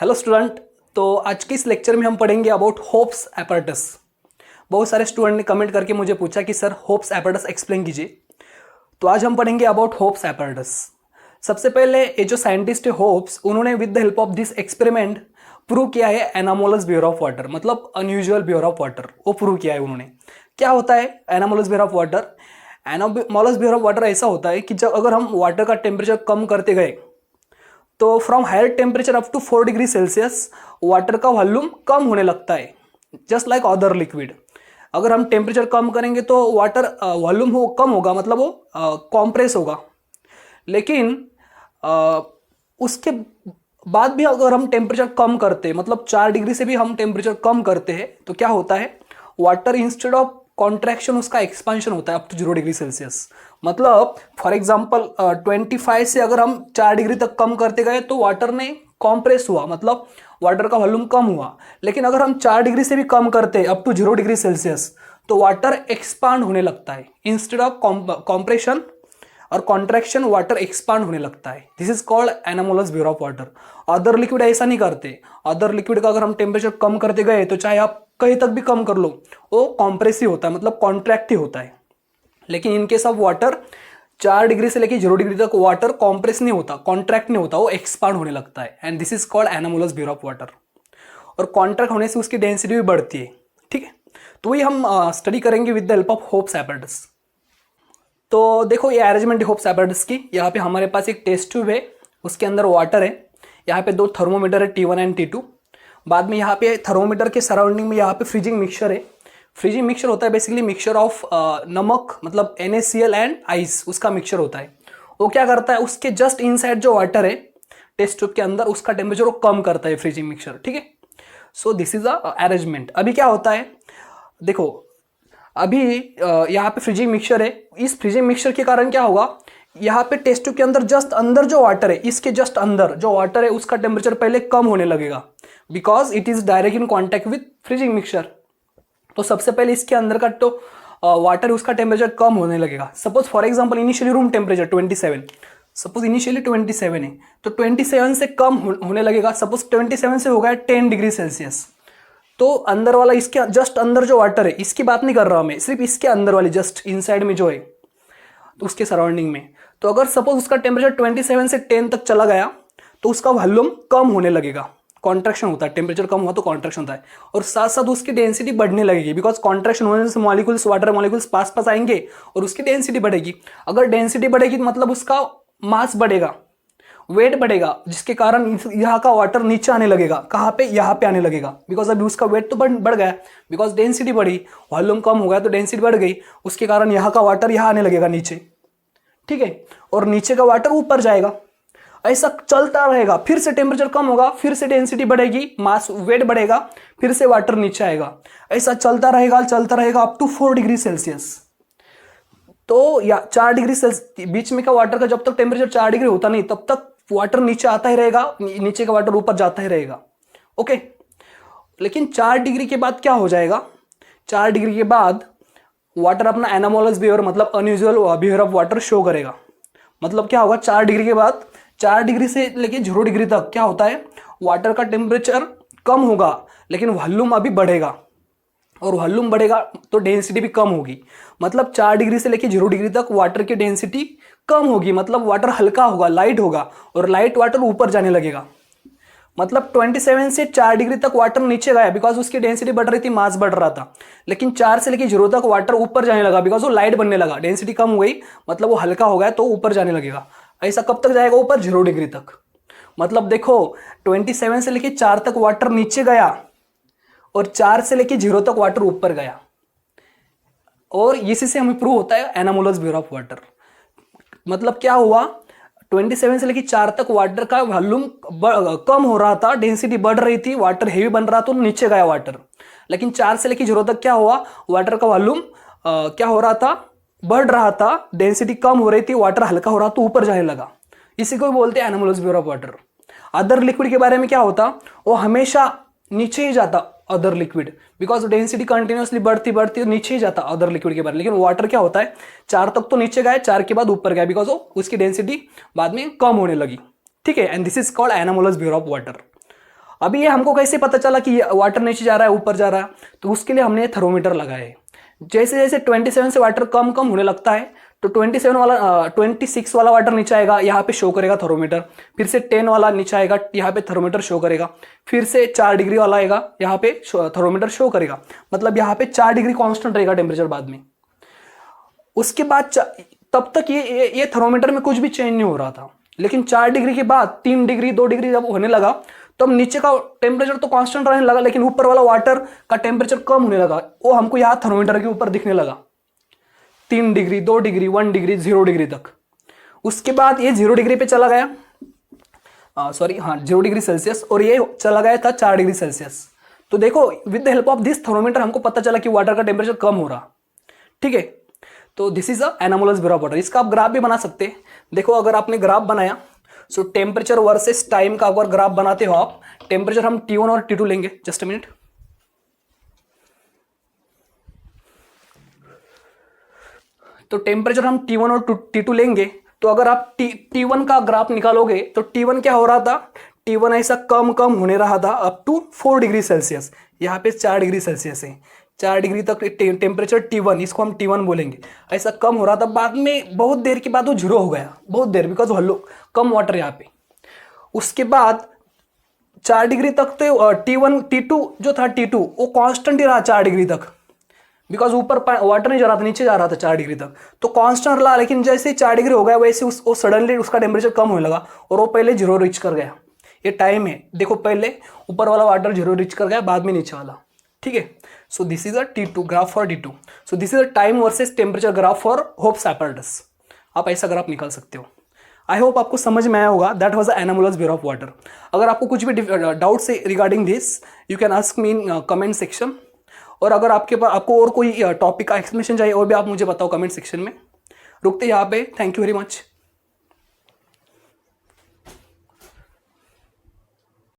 Hello student. तो आज के इस लेक्चर में हम पढ़ेंगे अबाउट होप्स एपरेटस। बहुत सारे स्टूडेंट ने कमेंट करके मुझे पूछा कि सर होप्स एपरेटस एक्सप्लेन कीजिए। तो आज हम पढ़ेंगे अबाउट होप्स एपरेटस। सबसे पहले ये जो साइंटिस्ट है होप्स, उन्होंने with the help of this experiment prove किया है एनामोलस बिहेवियर ऑफ वाटर, मतलब अनयूजुअल बिहेवियर ऑफ वाटर, वो प्रूव किया है उन्होंने। क्या होता है anomalous behaviour of water? Anomalous behaviour of water ऐसा होता है कि जब अगर हम वाटर का टेम्परेचर कम करते गए तो from higher temperature up to 4 degree Celsius water का वॉल्यूम कम होने लगता है, जस्ट लाइक अदर लिक्विड। अगर हम टेम्परेचर कम करेंगे तो वाटर वॉल्यूम हो कम होगा, मतलब वो कॉम्प्रेस होगा। लेकिन उसके बाद भी अगर हम टेम्परेचर कम करते हैं, मतलब 4 डिग्री से भी हम टेम्परेचर कम करते हैं, तो क्या होता है वाटर इंस्टेड ऑफ कॉन्ट्रैक्शन उसका एक्सपांशन होता है अप टू 0 डिग्री सेल्सियस। मतलब फॉर एग्जांपल 25 से अगर हम 4 डिग्री तक कम करते गए तो वाटर ने कॉम्प्रेस हुआ, मतलब वाटर का वॉल्यूम कम हुआ। लेकिन अगर हम 4 डिग्री से भी कम करते अप टू 0 डिग्री सेल्सियस तो वाटर एक्सपांड होने लगता है। इंस्टेड ऑफ कॉम्प्रेशन और कॉन्ट्रैक्शन वाटर एक्सपांड होने लगता है। This is called anomalous behaviour of water. Other liquid ऐसा नहीं करते। अदर लिक्विड का अगर हम टेम्परेचर कम करते गए तो चाहे आप कहीं तक भी कम कर लो, वो कॉम्प्रेसिव होता है, मतलब कॉन्ट्रैक्टिव होता है। लेकिन in case of water 4 degree से लेकर 0 डिग्री तक वाटर कॉम्प्रेस नहीं होता, कॉन्ट्रैक्ट नहीं होता, वो एक्सपांड होने लगता है। And this is called anomalous behaviour of water. और कॉन्ट्रैक्ट होने से उसकी डेंसिटी भी बढ़ती है। ठीक है, तो वही हम स्टडी करेंगे with the help of hopes apparatus. तो देखो ये अरेंजमेंट होप्स एपरेटस की। यहाँ पे हमारे पास एक टेस्ट ट्यूब है, उसके अंदर वाटर है। यहाँ पे 2 थर्मोमीटर है, T1 एंड T2। बाद में यहाँ पे थर्मोमीटर के सराउंडिंग में यहाँ पे फ्रीजिंग मिक्सचर है। फ्रीजिंग मिक्सचर होता है बेसिकली मिक्सचर ऑफ नमक, मतलब NaCl एंड आइस, उसका मिक्सचर होता है। वो क्या करता है, उसके जस्ट इनसाइड जो वाटर है टेस्ट ट्यूब के अंदर, उसका टेम्परेचर वो कम करता है फ्रीजिंग मिक्सचर। ठीक है, so this is a arrangement. अभी क्या होता है देखो, अभी यहाँ पे फ्रीजिंग मिक्सचर है। इस फ्रीजिंग मिक्सचर के कारण क्या होगा, यहाँ पे टेस्ट ट्यूब के अंदर जस्ट अंदर जो वाटर है, इसके जस्ट अंदर जो वाटर है उसका टेम्परेचर पहले कम होने लगेगा, because it is direct in contact with freezing mixture. तो सबसे पहले इसके अंदर का तो वाटर उसका टेम्परेचर कम होने लगेगा। Suppose for example initially room temperature 27, suppose initially 27 है, तो 27 से कम होने लगेगा। सपोज 27 से हो गया 10 डिग्री सेल्सियस, तो अंदर वाला, इसके जस्ट अंदर जो वाटर है, इसकी बात नहीं कर रहा मैं, सिर्फ इसके अंदर वाली जस्ट इनसाइड में जो है, तो उसके सराउंडिंग में। तो अगर सपोज उसका टेम्परेचर 27 से 10 तक चला गया तो उसका वॉल्यूम कम होने लगेगा, कॉन्ट्रैक्शन होता है। टेम्परेचर कम हुआ तो कॉन्ट्रैक्शन होता है, और साथ साथ उसकी डेंसिटी बढ़ने लगेगी, बिकॉज कॉन्ट्रैक्शन होने से मॉलिक्यूल्स, वाटर मॉलिक्यूल्स पास पास आएंगे और उसकी डेंसिटी बढ़ेगी। अगर डेंसिटी बढ़ेगी तो मतलब उसका मास बढ़ेगा, वेट बढ़ेगा, जिसके कारण यहाँ का वाटर नीचे आने लगेगा। कहाँ पे? यहाँ पे आने लगेगा, बिकॉज अभी उसका वेट तो बढ़ गया, बिकॉज डेंसिटी बढ़ी, वॉल्यूम कम हो गया तो डेंसिटी बढ़ गई, उसके कारण यहाँ का वाटर यहाँ आने लगेगा नीचे। ठीक है, और नीचे का वाटर ऊपर जाएगा। ऐसा चलता रहेगा, फिर से टेम्परेचर कम होगा, फिर से डेंसिटी बढ़ेगी, मास वेट बढ़ेगा, फिर से वाटर नीचे आएगा। ऐसा चलता रहेगा अप टू 4 डिग्री सेल्सियस। तो या 4 डिग्री सेल्सियस बीच में का वाटर का जब तक टेम्परेचर 4 डिग्री होता नहीं, तब तक वाटर नीचे आता ही रहेगा, नीचे का वाटर ऊपर जाता ही रहेगा। ओके, लेकिन 4 डिग्री के बाद क्या हो जाएगा, 4 डिग्री के बाद वाटर अपना एनामोलस बिहेवियर, मतलब unusual behaviour of water show करेगा। मतलब क्या होगा, 4 डिग्री के बाद, 4 डिग्री से लेके 0 डिग्री तक क्या होता है, वाटर का टेम्परेचर कम होगा लेकिन वॉल्यूम अभी बढ़ेगा, और वॉल्यूम बढ़ेगा तो डेंसिटी भी कम होगी। मतलब 4 डिग्री से लेके 0 डिग्री तक वाटर की डेंसिटी कम होगी, मतलब वाटर हल्का होगा, लाइट होगा, और लाइट वाटर ऊपर जाने लगेगा। मतलब 27 से 4 डिग्री तक वाटर नीचे गया बिकॉज उसकी डेंसिटी बढ़ रही थी, मास बढ़ रहा था। लेकिन 4 से लेके 0 तक वाटर ऊपर जाने लगा बिकॉज वो लाइट बनने लगा, डेंसिटी कम हो गई, मतलब वो हल्का हो गया तो ऊपर जाने लगेगा। ऐसा कब तक जाएगा ऊपर? 0 डिग्री तक। मतलब देखो 27 से लेके 4 तक वाटर नीचे गया और 4 से लेके 0 तक वाटर ऊपर गया, और इसी से हमें प्रूव होता है एनामोलस बिहेवियर ऑफ वाटर। मतलब क्या हुआ, 27 से लेके 4 तक वाटर का वॉल्यूम कम हो रहा था, डेंसिटी बढ़ रही थी, वाटर हेवी बन रहा तो नीचे गया वाटर। लेकिन 4 से लेके 0 तक क्या हुआ, वाटर का वॉल्यूम क्या हो रहा था, बढ़ रहा था, डेंसिटी कम हो रही थी, वाटर हल्का हो रहा तो ऊपर जाने लगा। इसी को बोलते हैं anomalous behaviour of water. Other liquid के बारे में क्या होता, वो हमेशा नीचे ही जाता other liquid, because density continuously बढ़ती नीचे ही जाता अदर लिक्विड के बारे। लेकिन वाटर क्या होता है, 4 तक तो नीचे गया, 4 के बाद ऊपर गया, बिकॉज उसकी डेंसिटी बाद में कम होने लगी। ठीक है, and this is called anomalous behaviour of water. अभी ये हमको कैसे पता चला कि वाटर नीचे जा रहा है ऊपर जा रहा है, तो उसके लिए हमने थर्मोमीटर लगाया है। जैसे जैसे 27 से वाटर कम कम होने लगता है तो 26 वाला वाटर नीचे आएगा, यहाँ पे शो करेगा थर्मोमीटर। फिर से 10 वाला नीचे आएगा, यहाँ पे थर्मोमीटर शो करेगा। फिर से 4 डिग्री वाला आएगा, यहाँ पे थर्मोमीटर शो करेगा। मतलब यहाँ पे 4 डिग्री कांस्टेंट रहेगा टेम्परेचर बाद में। उसके बाद तब तक ये थर्मोमीटर में कुछ भी चेंज नहीं हो रहा था। लेकिन 4 डिग्री के बाद 3 डिग्री 2 डिग्री जब होने लगा तो अब नीचे का टेम्परेचर तो कांस्टेंट रहने लगा, लेकिन ऊपर वाला वाटर का टेम्परेचर कम होने लगा। वो हमको यहाँ थर्मोमीटर के ऊपर दिखने लगा 3 डिग्री 2 डिग्री 1 डिग्री 0 डिग्री तक। उसके बाद ये 0 डिग्री पे चला गया, 0 डिग्री सेल्सियस, और ये चला गया था 4 डिग्री सेल्सियस। तो देखो with the help of this thermometer हमको पता चला कि वाटर का टेम्परेचर कम हो रहा। ठीक है, तो this is a anomalous bureau of water. इसका आप ग्राफ भी बना सकते हैं। देखो अगर आपने ग्राफ बनाया, सो टेम्परेचर वर्सेस टाइम का अगर ग्राफ बनाते हो आप, टेम्परेचर हम T1 और T2 लेंगे। Just a minute. तो टेम्परेचर हम T1 और T2 लेंगे। तो अगर आप T1 का ग्राफ निकालोगे तो T1 क्या हो रहा था, T1 ऐसा कम कम होने रहा था अप टू 4 डिग्री सेल्सियस। यहाँ पे 4 डिग्री सेल्सियस है, 4 डिग्री तक टेम्परेचर T1, इसको हम T1 बोलेंगे। ऐसा कम हो रहा था, बाद में बहुत देर के बाद वो 0 हो गया, बहुत देर, बिकॉज हल्लो कम वाटर यहाँ पे। उसके बाद 4 डिग्री तक तो T2 जो था T2 वो कांस्टेंट ही रहा 4 डिग्री तक, बिकॉज ऊपर वाटर नहीं जा रहा था, नीचे जा रहा था 4 डिग्री तक, तो कांस्टेंट रहा। लेकिन जैसे ही 4 डिग्री हो गया वैसे वो सडनली उसका टेम्परेचर कम होने लगा और वो पहले 0 रीच कर गया। ये टाइम है, देखो पहले ऊपर वाला वाटर 0 रीच कर गया, बाद में नीचे वाला। ठीक है, so this is a T2 graph for T2। So this is a time versus temperature graph for hopes apparatus. आप ऐसा ग्राफ निकाल सकते हो। आई होप आपको समझ में आया होगा। That was the anomalous bureau of water. अगर आपको कुछ भी डाउट्स है regarding this, you can ask me in comment section. और अगर आपको और कोई टॉपिक का एक्सप्लेनेशन चाहिए और भी आप मुझे बताओ कमेंट सेक्शन में। रुकते यहाँ पे, थैंक यू वेरी मच।